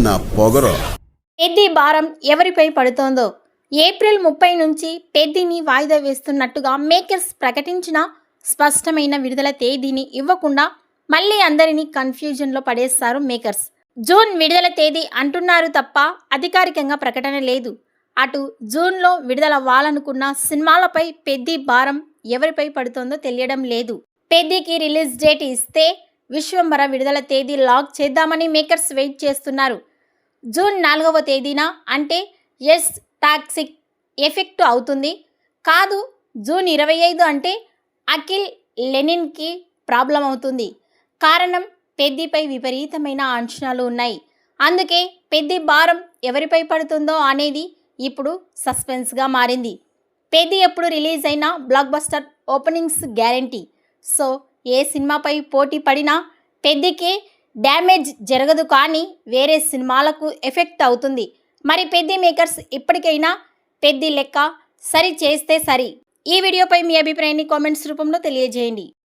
నా పొగరు. పెద్ది భారం ఎవరిపై పడుతోందో ఏప్రిల్ 30 నుంచి పెద్దిని వాయిదా వేస్తున్నట్టుగా మేకర్స్ ప్రకటించిన స్పష్టమైన విడుదల తేదీని ఇవ్వకుండా మళ్ళీ అందరినీ కన్ఫ్యూజన్లో పడేస్తారు మేకర్స్. జూన్ విడుదల తేదీ అంటున్నారు తప్ప అధికారికంగా ప్రకటన లేదు. అటు జూన్లో విడుదలవ్వాలనుకున్న సినిమాలపై పెద్ది భారం ఎవరిపై పడుతోందో తెలియడం లేదు. పెద్దికి రిలీజ్ డేట్ ఇస్తే విశ్వంబర విడుదల తేదీ లాక్ చేద్దామని మేకర్స్ వెయిట్ చేస్తున్నారు. జూన్ 4వ తేదీన అంటే ఎస్ టాక్సిక్ ఎఫెక్ట్ అవుతుంది. కాదు జూన్ 25 అంటే అఖిల్ లెనిన్కి ప్రాబ్లం అవుతుంది. కారణం పెద్దిపై విపరీతమైన అంచనాలు ఉన్నాయి. అందుకే పెద్ది భారం ఎవరిపై పడుతుందో అనేది ఇప్పుడు సస్పెన్స్గా మారింది. పెద్ది ఎప్పుడు రిలీజ్ అయినా blockbuster openings guarantee. So ఏ సినిమాపై పోటీ పడినా పెద్దికి డ్యామేజ్ జరగదు, కానీ వేరే సినిమాలకు ఎఫెక్ట్ అవుతుంది. మరి పెద్ది మేకర్స్ ఇప్పటికైనా పెద్ది లెక్క సరి చేస్తే సరి. ఈ వీడియోపై మీ అభిప్రాయాన్ని కామెంట్స్ రూపంలో తెలియజేయండి.